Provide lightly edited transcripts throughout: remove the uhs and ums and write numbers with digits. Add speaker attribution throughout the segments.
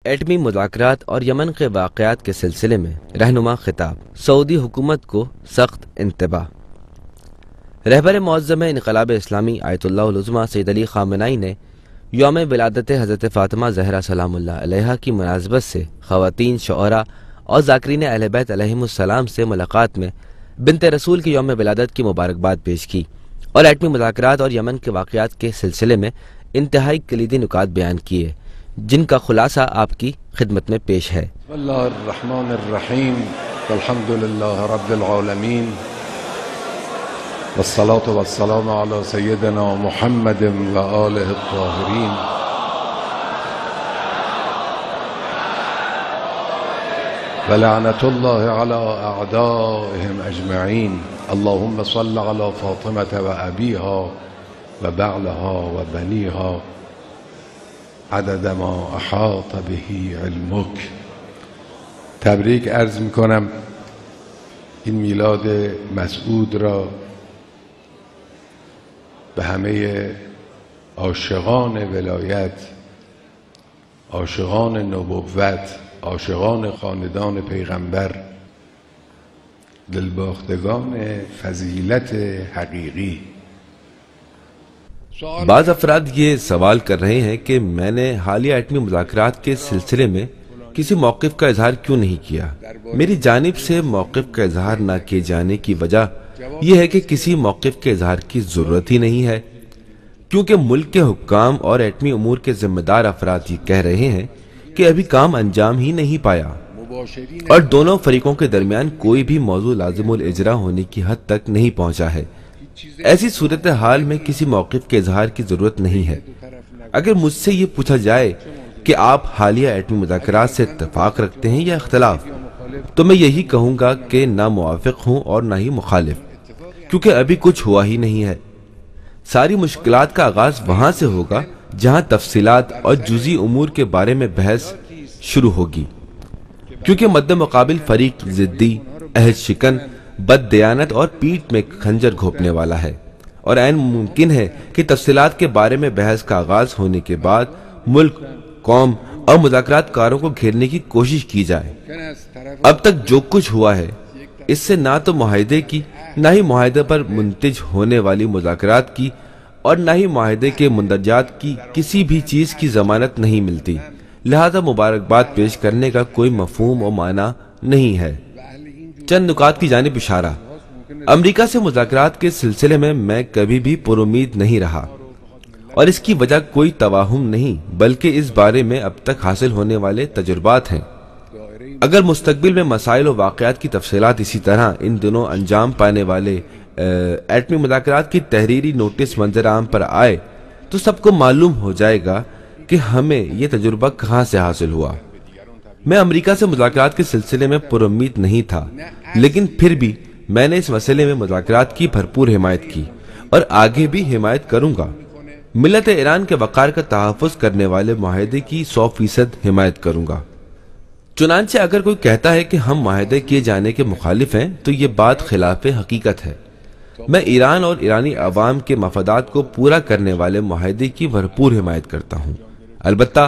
Speaker 1: ایٹمی مذاکرات اور یمن کے واقعات کے سلسلے میں رہنما خطاب، سعودی حکومت کو سخت انتباہ۔ رہبر معظم انقلاب اسلامی آیت اللہ العظمیٰ سید علی خامنہئی نے یوم ولادت حضرت فاطمہ زہرا سلام اللہ علیہا کی مناسبت سے خواتین، شعراء اور ذاکرین اہل بیت علیہم السلام سے ملاقات میں بنت رسول کی یوم ولادت کی مبارکباد پیش کی اور ایٹمی مذاکرات اور یمن کے واقعات کے سلسلے میں انتہائی کلیدی نکات بیان کیے، جن کا خلاصہ آپ کی خدمت میں پیش ہے۔
Speaker 2: بسم اللہ الرحمن الرحیم، والحمد للہ رب العالمین، والصلاة والسلام علی سیدنا محمد وآلہ الطاہرین۔ ولعنت اللہ علی اعدائهم اجمعین۔ اللہم صل علی فاطمة وابیہا وبعلہا وبنیہا عدد ما احاط به علمک۔ تبریک عرض میکنم این میلاد مسعود را به همه عاشقان ولایت، عاشقان نبوت، عاشقان خاندان پیغمبر، دلباختگان فضیلت حقیقی۔
Speaker 3: بعض افراد یہ سوال کر رہے ہیں کہ میں نے حالیہ ایٹمی مذاکرات کے سلسلے میں کسی موقف کا اظہار کیوں نہیں کیا۔ میری جانب سے موقف کا اظہار نہ کیے جانے کی وجہ یہ ہے کہ کسی موقف کے اظہار کی ضرورت ہی نہیں ہے، کیونکہ ملک کے حکام اور ایٹمی امور کے ذمہ دار افراد یہ کہہ رہے ہیں کہ ابھی کام انجام ہی نہیں پایا اور دونوں فریقوں کے درمیان کوئی بھی موضوع لازم الاجرا ہونے کی حد تک نہیں پہنچا ہے۔ ایسی صورتحال میں کسی موقف کے اظہار کی ضرورت نہیں ہے۔ اگر مجھ سے یہ پوچھا جائے کہ آپ حالیہ ایٹمی مذاکرات سے اتفاق رکھتے ہیں یا اختلاف، تو میں یہی کہوں گا کہ نہ موافق ہوں اور نہ ہی مخالف، کیونکہ ابھی کچھ ہوا ہی نہیں ہے۔ ساری مشکلات کا آغاز وہاں سے ہوگا جہاں تفصیلات اور جزئی امور کے بارے میں بحث شروع ہوگی، کیونکہ مد مقابل فریق ضدی، عہد شکن، بد دیانت اور پیٹھ میں خنجر گھونپنے والا ہے، اور عین ممکن ہے کہ تفصیلات کے بارے میں بحث کا آغاز ہونے کے بعد ملک، قوم اور مذاکرات کاروں کو گھیرنے کی کوشش کی جائے۔ اب تک جو کچھ ہوا ہے اس سے نہ تو معاہدے کی، نہ ہی معاہدے پر منتج ہونے والی مذاکرات کی، اور نہ ہی معاہدے کے مندرجات کی کسی بھی چیز کی ضمانت نہیں ملتی، لہذا مبارکباد پیش کرنے کا کوئی مفہوم و معنی نہیں ہے۔ چند نکات کی جانب اشارہ۔ امریکہ سے مذاکرات کے سلسلے میں کبھی بھی پر امید نہیں رہا، اور اس کی وجہ کوئی توہم نہیں بلکہ اس بارے میں اب تک حاصل ہونے والے تجربات ہیں۔ اگر مستقبل میں مسائل و واقعات کی تفصیلات اسی طرح ان دنوں انجام پانے والے ایٹمی مذاکرات کی تحریری نوٹس منظر عام پر آئے تو سب کو معلوم ہو جائے گا کہ ہمیں یہ تجربہ کہاں سے حاصل ہوا۔ میں امریکہ سے مذاکرات کے سلسلے میں پر امید نہیں تھا، لیکن پھر بھی میں نے اس مسئلے میں مذاکرات کی بھرپور حمایت کی اور آگے بھی حمایت کروں گا۔ ملت ایران کے وقار کا تحفظ کرنے والے معاہدے کی 100% حمایت کروں گا۔ چنانچہ اگر کوئی کہتا ہے کہ ہم معاہدے کیے جانے کے مخالف ہیں تو یہ بات خلاف حقیقت ہے۔ میں ایران اور ایرانی عوام کے مفادات کو پورا کرنے والے معاہدے کی بھرپور حمایت کرتا ہوں۔ البتہ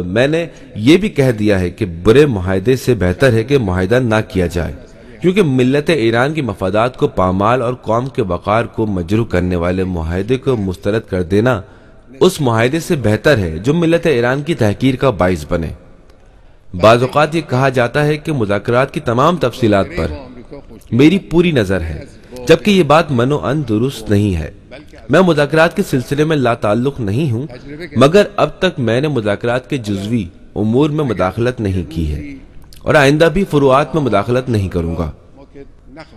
Speaker 3: میں نے یہ بھی کہہ دیا ہے کہ برے معاہدے سے بہتر ہے کہ معاہدہ نہ کیا جائے، کیونکہ ملت ایران کی مفادات کو پامال اور قوم کے وقار کو مجروح کرنے والے معاہدے کو مسترد کر دینا اس معاہدے سے بہتر ہے جو ملت ایران کی تحقیر کا باعث بنے۔ بعض اوقات یہ کہا جاتا ہے کہ مذاکرات کی تمام تفصیلات پر میری پوری نظر ہے، جبکہ یہ بات منوعاً درست نہیں ہے۔ میں مذاکرات کے سلسلے میں لا تعلق نہیں ہوں، مگر اب تک میں نے مذاکرات کے جزوی امور میں مداخلت نہیں کی ہے اور آئندہ بھی فروعات میں مداخلت نہیں کروں گا۔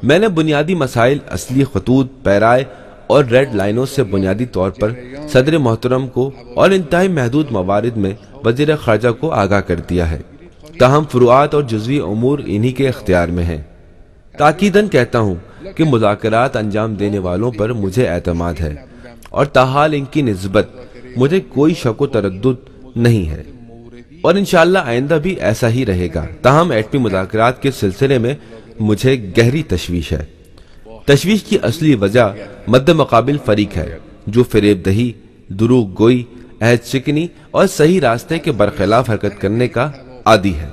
Speaker 3: میں نے بنیادی مسائل، اصلی خطوط، پیرائے اور ریڈ لائنوں سے بنیادی طور پر صدر محترم کو اور انتہائی محدود موارد میں وزیر خارجہ کو آگاہ کر دیا ہے، تاہم فروعات اور جزوی امور انہی کے اختیار میں ہیں۔ تاکیداً کہتا ہوں کہ مذاکرات انجام دینے والوں پر مجھے اعتماد ہے اور تاحال ان کی نسبت مجھے کوئی شک و تردد نہیں ہے، اور انشاءاللہ آئندہ بھی ایسا ہی رہے گا۔ تاہم ایٹمی مذاکرات کے سلسلے میں مجھے گہری تشویش ہے۔ تشویش کی اصلی وجہ مد مقابل فریق ہے جو فریب دہی، دروغ گوئی، عہد شکنی اور صحیح راستے کے برخلاف حرکت کرنے کا عادی ہے۔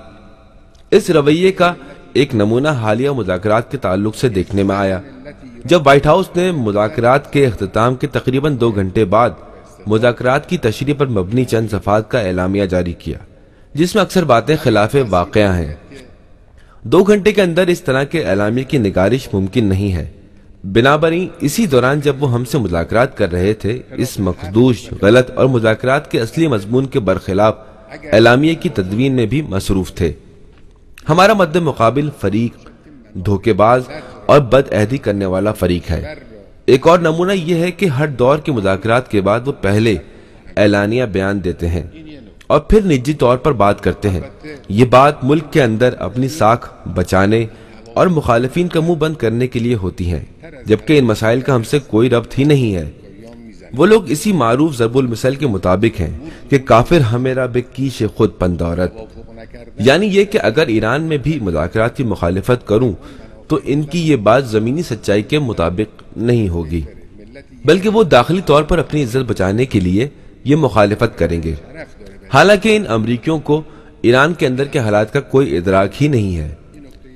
Speaker 3: اس رویے کا ایک نمونہ حالیہ مذاکرات کے تعلق سے دیکھنے میں آیا، جب وائٹ ہاؤس نے مذاکرات کے اختتام کے تقریباً 2 گھنٹے بعد مذاکرات کی تشریح پر مبنی چند صفحات کا اعلامیہ جاری کیا، جس میں اکثر باتیں خلاف واقعہ ہیں۔ 2 گھنٹے کے اندر اس طرح کے اعلامیے کی نگارش ممکن نہیں ہے۔ بنابراین اسی دوران جب وہ ہم سے مذاکرات کر رہے تھے، اس مخدوش، غلط اور مذاکرات کے اصلی مضمون کے برخلاف اعلامیے کی تدوین میں بھی مصروف تھے۔ ہمارا مد مقابل فریق دھوکے باز اور بد عہدی کرنے والا فریق ہے۔ ایک اور نمونہ یہ ہے کہ ہر دور کے مذاکرات کے بعد وہ پہلے اعلانیہ بیان دیتے ہیں اور پھر نجی طور پر بات کرتے ہیں۔ یہ بات ملک کے اندر اپنی ساکھ بچانے اور مخالفین کا منہ بند کرنے کے لیے ہوتی ہیں، جبکہ ان مسائل کا ہم سے کوئی ربط ہی نہیں ہے۔ وہ لوگ اسی معروف ضرب المثل کے مطابق ہیں کہ کافر ہمیرا بکیش خود پندورت، یعنی یہ کہ اگر ایران میں بھی مذاکرات کی مخالفت کروں تو ان کی یہ بات زمینی سچائی کے مطابق نہیں ہوگی، بلکہ وہ داخلی طور پر اپنی عزت بچانے کے لیے یہ مخالفت کریں گے۔ حالانکہ ان امریکیوں کو ایران کے اندر کے حالات کا کوئی ادراک ہی نہیں ہے۔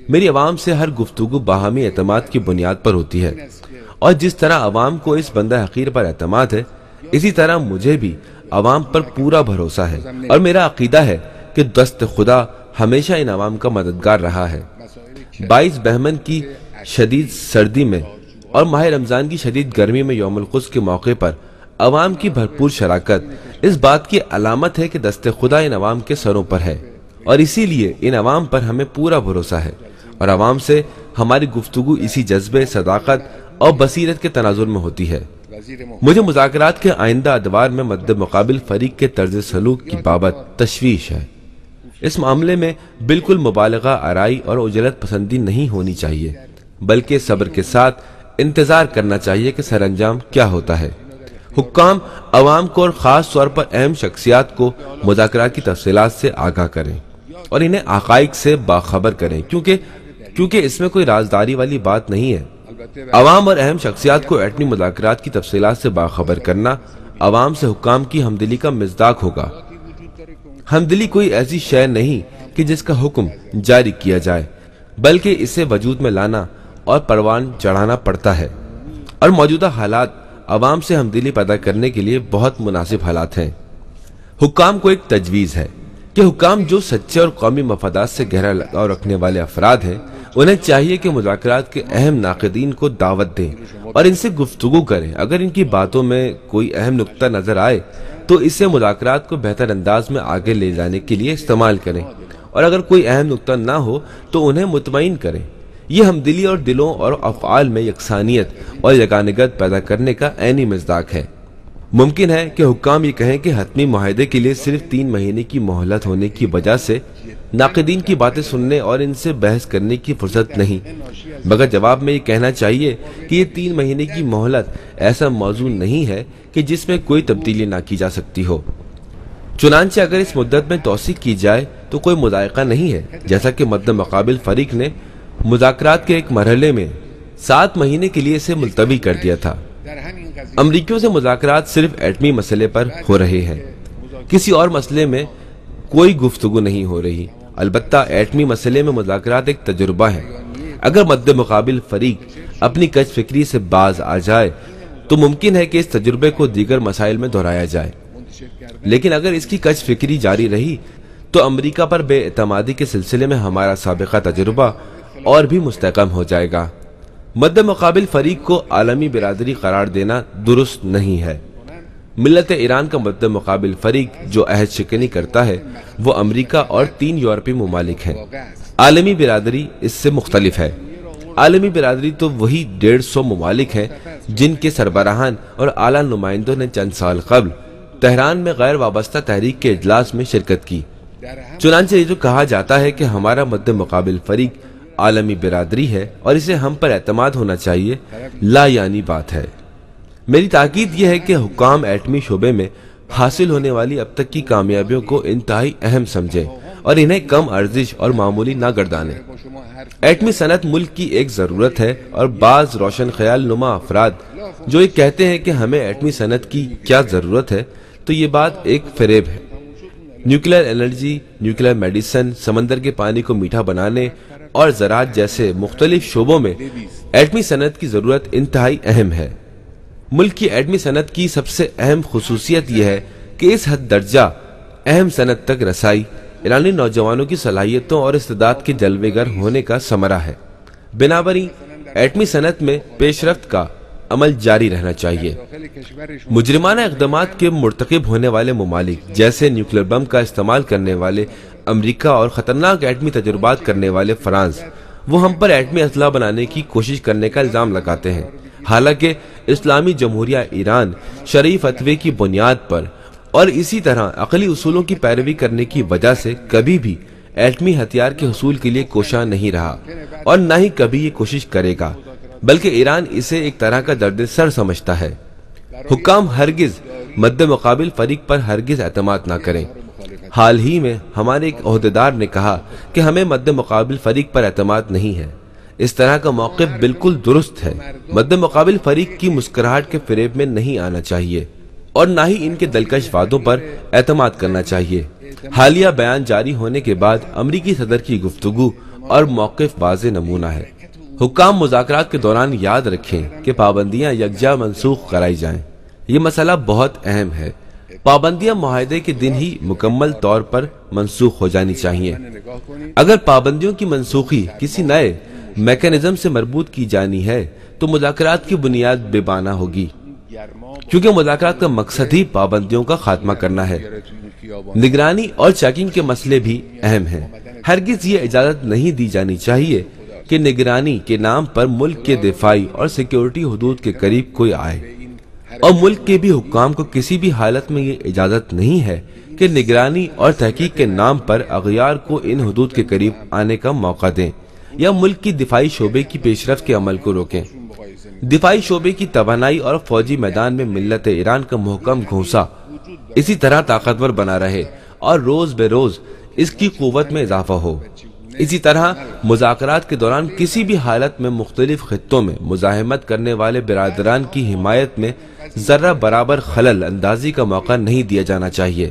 Speaker 3: میری عوام سے ہر گفتگو باہمی اعتماد کی بنیاد پر ہوتی ہے، اور جس طرح عوام کو اس بندہ حقیر پر اعتماد ہے، اسی طرح مجھے بھی عوام پر پورا بھروسہ ہے، اور میرا عقیدہ ہے کہ دست خدا ہمیشہ ان عوام کا مددگار رہا ہے۔ 22 بہمن کی شدید سردی میں اور ماہ رمضان کی شدید گرمی میں یوم القدس کے موقع پر عوام کی بھرپور شراکت اس بات کی علامت ہے کہ دست خدا ان عوام کے سروں پر ہے، اور اسی لیے ان عوام پر ہمیں پورا بھروسہ ہے، اور عوام سے ہماری گفتگو اسی جذبے، صداقت اور بصیرت کے تناظر میں ہوتی ہے۔ مجھے مذاکرات کے آئندہ ادوار میں مد مقابل فریق کے طرز سلوک کی بابت تشویش ہے۔ اس معاملے میں بالکل مبالغہ آرائی اور اجلت پسندی نہیں ہونی چاہیے، بلکہ صبر کے ساتھ انتظار کرنا چاہیے کہ سر انجام کیا ہوتا ہے۔ حکام عوام کو اور خاص طور پر اہم شخصیات کو مذاکرات کی تفصیلات سے آگاہ کریں اور انہیں حقائق سے باخبر کریں، کیونکہ اس میں کوئی رازداری والی بات نہیں ہے۔ عوام اور اہم شخصیات کو ایٹمی مذاکرات کی تفصیلات سے باخبر کرنا عوام سے حکام کی ہمدلی کا مصداق ہوگا۔ ہمدلی کوئی ایسی شے نہیں کہ جس کا حکم جاری کیا جائے، بلکہ اسے وجود میں لانا اور پروان چڑھانا پڑتا ہے، اور موجودہ حالات عوام سے ہمدلی پیدا کرنے کے لیے بہت مناسب حالات ہیں۔ حکام کو ایک تجویز ہے کہ حکام جو سچے اور قومی مفادات سے گہرا لگاؤ رکھنے والے افراد ہیں، انہیں چاہیے کہ مذاکرات کے اہم ناقدین کو دعوت دیں اور ان سے گفتگو کریں۔ اگر ان کی باتوں میں کوئی اہم نقطہ نظر آئے تو اسے مذاکرات کو بہتر انداز میں آگے لے جانے کے لیے استعمال کریں، اور اگر کوئی اہم نقطہ نہ ہو تو انہیں مطمئن کریں۔ یہ ہمدلی اور دلوں اور افعال میں یکسانیت اور یگانگت پیدا کرنے کا عینی مصداق ہے۔ ممکن ہے کہ حکام یہ کہیں کہ حتمی معاہدے کے لیے صرف 3 مہینے کی مہلت ہونے کی وجہ سے ناقدین کی باتیں سننے اور ان سے بحث کرنے کی فرصت نہیں، مگر جواب میں یہ کہنا چاہیے کہ یہ 3 مہینے کی مہلت ایسا موضوع نہیں ہے کہ جس میں کوئی تبدیلی نہ کی جا سکتی ہو۔ چنانچہ اگر اس مدت میں توسیع کی جائے تو کوئی مضائقہ نہیں ہے، جیسا کہ مد مقابل فریق نے مذاکرات کے ایک مرحلے میں 7 مہینے کے لیے اسے ملتوی کر دیا تھا۔ امریکیوں سے مذاکرات صرف ایٹمی مسئلے پر ہو رہے ہیں، کسی اور مسئلے میں کوئی گفتگو نہیں ہو رہی۔ البتہ ایٹمی مسئلے میں مذاکرات ایک تجربہ ہے۔ اگر مد مقابل فریق اپنی کج فکری سے باز آ جائے تو ممکن ہے کہ اس تجربے کو دیگر مسائل میں دہرایا جائے، لیکن اگر اس کی کج فکری جاری رہی تو امریکہ پر بے اعتمادی کے سلسلے میں ہمارا سابقہ تجربہ اور بھی مستحکم ہو جائے گا۔ مد مقابل فریق کو عالمی برادری قرار دینا درست نہیں ہے۔ ملت ایران کا مد مقابل فریق جو عہد شکنی کرتا ہے وہ امریکہ اور 3 یورپی ممالک ہیں۔ عالمی برادری اس سے مختلف ہے۔ عالمی برادری تو وہی 150 ممالک ہیں جن کے سربراہان اور اعلیٰ نمائندوں نے چند سال قبل تہران میں غیر وابستہ تحریک کے اجلاس میں شرکت کی۔ چنانچہ یہ جو کہا جاتا ہے کہ ہمارا مد مقابل فریق عالمی برادری ہے اور اسے ہم پر اعتماد ہونا چاہیے، لا یعنی بات ہے۔ میری تاکید یہ ہے کہ حکام ایٹمی شعبے میں حاصل ہونے والی اب تک کی کامیابیوں کو انتہائی اہم سمجھیں اور انہیں کم ارزش اور معمولی نہ گردانیں۔ ایٹمی صنعت ملک کی ایک ضرورت ہے، اور بعض روشن خیال نما افراد جو یہ کہتے ہیں کہ ہمیں ایٹمی صنعت کی کیا ضرورت ہے، تو یہ بات ایک فریب ہے۔ نیوکلیر انرجی، نیوکلیر میڈیسن، سمندر کے پانی کو میٹھا بنانے اور زراعت جیسے مختلف شعبوں میں ایٹمی صنعت کی ضرورت انتہائی اہم ہے۔ ملک کی ایٹمی صنعت کی سب سے اہم خصوصیت یہ ہے کہ اس حد درجہ اہم صنعت تک رسائی ایرانی نوجوانوں کی صلاحیتوں اور استعداد کے جلوے گر ہونے کا ثمرہ ہے۔ بنابراین ایٹمی صنعت میں پیش رفت کا عمل جاری رہنا چاہیے۔ مجرمانہ اقدامات کے مرتکب ہونے والے ممالک جیسے نیوکلیر بم کا استعمال کرنے والے امریکہ اور خطرناک ایٹمی تجربات کرنے والے فرانس، وہ ہم پر ایٹمی اسلحہ بنانے کی کوشش کرنے کا الزام لگاتے ہیں، حالانکہ اسلامی جمہوریہ ایران شرعی فتوی کی بنیاد پر اور اسی طرح عقلی اصولوں کی پیروی کرنے کی وجہ سے کبھی بھی ایٹمی ہتھیار کے حصول کے لیے کوشاں نہیں رہا اور نہ ہی کبھی یہ کوشش کرے گا، بلکہ ایران اسے ایک طرح کا درد سر سمجھتا ہے۔ حکام ہرگز مد مقابل فریق پر ہرگز اعتماد نہ کریں۔ حال ہی میں ہمارے ایک عہدیدار نے کہا کہ ہمیں مد مقابل فریق پر اعتماد نہیں ہے۔ اس طرح کا موقف بالکل درست ہے۔ مد مقابل فریق کی مسکراہٹ کے فریب میں نہیں آنا چاہیے اور نہ ہی ان کے دلکش وعدوں پر اعتماد کرنا چاہیے۔ حالیہ بیان جاری ہونے کے بعد امریکی صدر کی گفتگو اور موقف واضح نمونہ ہے۔ حکام مذاکرات کے دوران یاد رکھیں کہ پابندیاں یکجا منسوخ کرائی جائیں۔ یہ مسئلہ بہت اہم ہے۔ پابندیاں معاہدے کے دن ہی مکمل طور پر منسوخ ہو جانی چاہیے۔ اگر پابندیوں کی منسوخی کسی نئے میکانزم سے مربوط کی جانی ہے تو مذاکرات کی بنیاد بے بنا ہوگی، کیونکہ مذاکرات کا مقصد ہی پابندیوں کا خاتمہ کرنا ہے۔ نگرانی اور چیکنگ کے مسئلے بھی اہم ہیں۔ ہرگز یہ اجازت نہیں دی جانی چاہیے کہ نگرانی کے نام پر ملک کے دفاعی اور سیکیورٹی حدود کے قریب کوئی آئے، اور ملک کے بھی حکام کو کسی بھی حالت میں یہ اجازت نہیں ہے کہ نگرانی اور تحقیق کے نام پر اغیار کو ان حدود کے قریب آنے کا موقع دیں یا ملک کی دفاعی شعبے کی پیش رفت کے عمل کو روکیں۔ دفاعی شعبے کی توانائی اور فوجی میدان میں ملت ایران کا محکم گھونسا اسی طرح طاقتور بنا رہے اور روز بے روز اس کی قوت میں اضافہ ہو۔ اسی طرح مذاکرات کے دوران کسی بھی حالت میں مختلف خطوں میں مزاحمت کرنے والے برادران کی حمایت میں ذرہ برابر خلل اندازی کا موقع نہیں دیا جانا چاہیے۔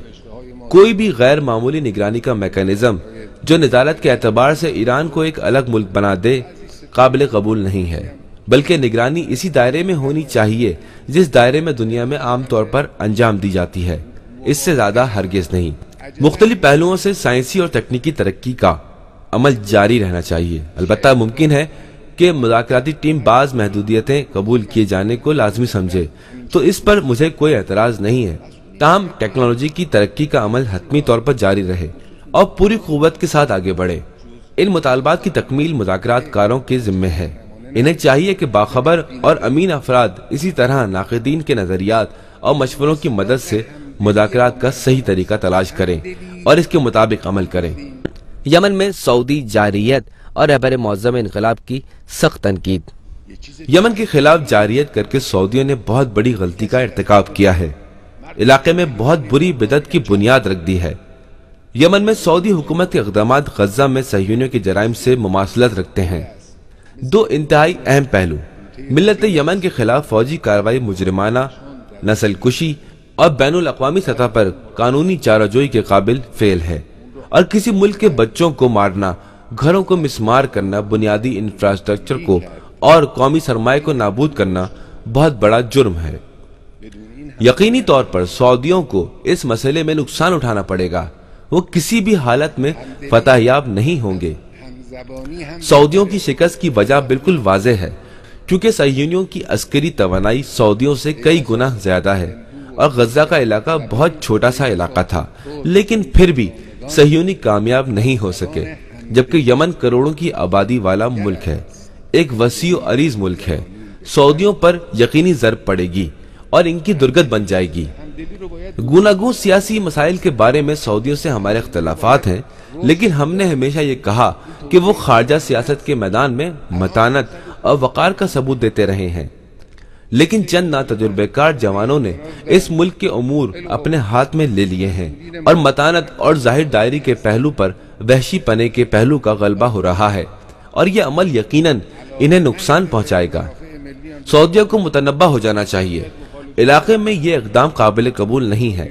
Speaker 3: کوئی بھی غیر معمولی نگرانی کا میکانزم جو نظارت کے اعتبار سے ایران کو ایک الگ ملک بنا دے قابل قبول نہیں ہے، بلکہ نگرانی اسی دائرے میں ہونی چاہیے جس دائرے میں دنیا میں عام طور پر انجام دی جاتی ہے، اس سے زیادہ ہرگز نہیں۔ مختلف پہلوؤں سے سائنسی اور تکنیکی ترقی کا عمل جاری رہنا چاہیے۔ البتہ ممکن ہے کہ مذاکراتی ٹیم بعض محدودیتیں قبول کیے جانے کو لازمی سمجھے، تو اس پر مجھے کوئی اعتراض نہیں ہے۔ تاہم ٹیکنالوجی کی ترقی کا عمل حتمی طور پر جاری رہے اور پوری قوت کے ساتھ آگے بڑھے۔ ان مطالبات کی تکمیل مذاکرات کاروں کے ذمہ ہے۔ انہیں چاہیے کہ باخبر اور امین افراد اسی طرح ناقدین کے نظریات اور مشوروں کی مدد سے مذاکرات کا صحیح طریقہ تلاش کریں اور اس کے مطابق عمل کریں۔
Speaker 1: یمن میں سعودی جارحیت اور رہبر معظم انقلاب کی سخت تنقید۔
Speaker 3: یمن کے خلاف جارحیت کر کے سعودیوں نے بہت بڑی غلطی کا ارتکاب کیا ہے، علاقے میں بہت بری بدعت کی بنیاد رکھ دی ہے۔ یمن میں سعودی حکومت کے اقدامات غزہ میں صہیونیوں کے جرائم سے مماثلت رکھتے ہیں۔ دو انتہائی اہم پہلو ملت یمن کے خلاف فوجی کارروائی مجرمانہ، نسل کشی اور بین الاقوامی سطح پر قانونی چارہ جوئی کے قابل فعل ہے، اور کسی ملک کے بچوں کو مارنا، گھروں کو مسمار کرنا، بنیادی انفراسٹرکچر کو اور قومی سرمایہ کو نابود کرنا بہت بڑا جرم ہے۔ یقینی طور پر سعودیوں کو اس مسئلے میں نقصان اٹھانا پڑے گا، وہ کسی بھی حالت میں فتح یاب نہیں ہوں گے۔ سعودیوں کی شکست کی وجہ بالکل واضح ہے، کیونکہ صہیونیوں کی عسکری توانائی سعودیوں سے کئی گنا زیادہ ہے اور غزہ کا علاقہ بہت چھوٹا سا علاقہ تھا، لیکن پھر بھی صہیونی کامیاب نہیں ہو سکے، جبکہ یمن کروڑوں کی آبادی والا ملک ہے، ایک وسیع و عریض ملک ہے۔ سعودیوں پر یقینی ضرب پڑے گی اور ان کی درگت بن جائے گی۔ گوناگون سیاسی مسائل کے بارے میں سعودیوں سے ہمارے اختلافات ہیں، لیکن ہم نے ہمیشہ یہ کہا کہ وہ خارجہ سیاست کے میدان میں متانت اور وقار کا ثبوت دیتے رہے ہیں، لیکن چند ناتجربہ کار جوانوں نے اس ملک کے امور اپنے ہاتھ میں لے لیے ہیں اور متانت اور ظاہر دائری کے پہلو پر وحشی پنے کے پہلو کا غلبہ ہو رہا ہے، اور یہ عمل یقیناً انہیں نقصان پہنچائے گا۔ سعودیہ کو متنبہ ہو جانا چاہیے۔ علاقے میں یہ اقدام قابل قبول نہیں ہے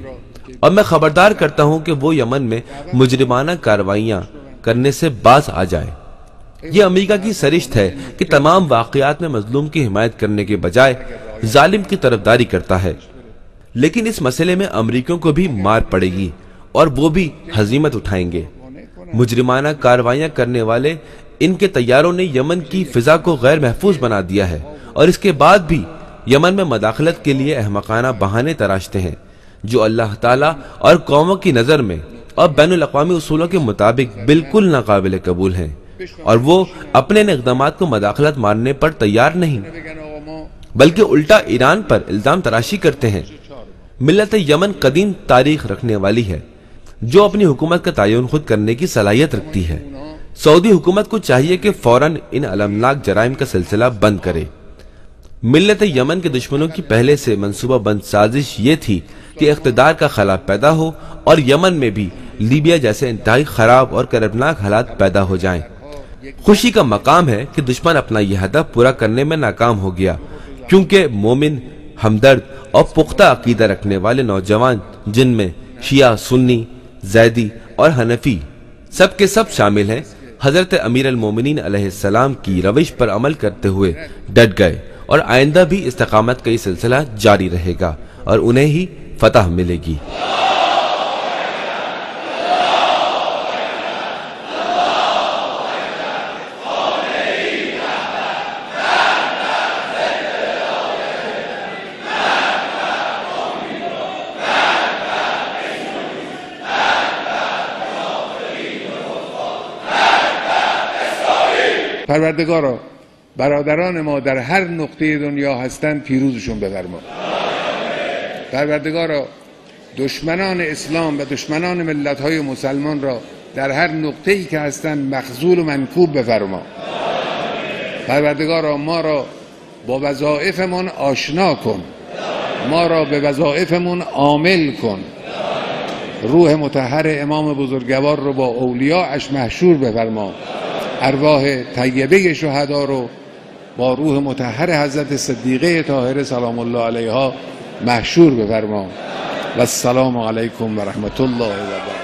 Speaker 3: اور میں خبردار کرتا ہوں کہ وہ یمن میں مجرمانہ کارروائیاں کرنے سے باز آ جائے۔ یہ امریکہ کی سرشت ہے کہ تمام واقعات میں مظلوم کی حمایت کرنے کے بجائے ظالم کی طرفداری کرتا ہے، لیکن اس مسئلے میں امریکیوں کو بھی مار پڑے گی اور وہ بھی ہزیمت اٹھائیں گے۔ مجرمانہ کارروائیاں کرنے والے ان کے طیاروں نے یمن کی فضا کو غیر محفوظ بنا دیا ہے اور اس کے بعد بھی یمن میں مداخلت کے لیے احمقانہ بہانے تراشتے ہیں جو اللہ تعالیٰ اور قوموں کی نظر میں اور بین الاقوامی اصولوں کے مطابق بالکل ناقابل قبول ہیں، اور وہ اپنے اقدامات کو مداخلت ماننے پر تیار نہیں بلکہ الٹا ایران پر الزام تراشی کرتے ہیں۔ ملت یمن قدیم تاریخ رکھنے والی ہے جو اپنی حکومت کا تعین خود کرنے کی صلاحیت رکھتی ہے۔ سعودی حکومت کو چاہیے کہ فوراً ان المناک جرائم کا سلسلہ بند کرے۔ ملت یمن کے دشمنوں کی پہلے سے منصوبہ بند سازش یہ تھی کہ اقتدار کا خلا پیدا ہو اور یمن میں بھی لیبیا جیسے انتہائی خراب اور کربناک حالات پیدا ہو جائیں۔ خوشی کا مقام ہے کہ دشمن اپنا یہ ہدف پورا کرنے میں ناکام ہو گیا، کیونکہ مومن، ہمدرد اور پختہ عقیدہ رکھنے والے نوجوان جن میں شیعہ، سنی، زیدی اور حنفی سب کے سب شامل ہیں، حضرت امیر المومنین علیہ السلام کی روش پر عمل کرتے ہوئے ڈٹ گئے، اور آئندہ بھی استقامت کا یہ سلسلہ جاری رہے گا اور انہیں ہی فتح ملے گی۔
Speaker 2: پروردگارا برادران ما در هر نقطه دنیا هستند پیروزشون بفرما. پروردگارا دشمنان اسلام و دشمنان ملت‌های مسلمان را در هر نقطه‌ای که هستند مخذول و منکوب بفرما. پروردگارا ما را با وظایفمون آشنا کن، ما را به وظایفمون عامل کن. روح مطهر امام بزرگوار رو با اولیاءش محشور بفرما. ارواح طیبه شهدا رو با روح مطهر حضرت صدیقه طاهره سلام الله علیها محشور بفرما. و السلام علیکم و رحمت الله و برکاته.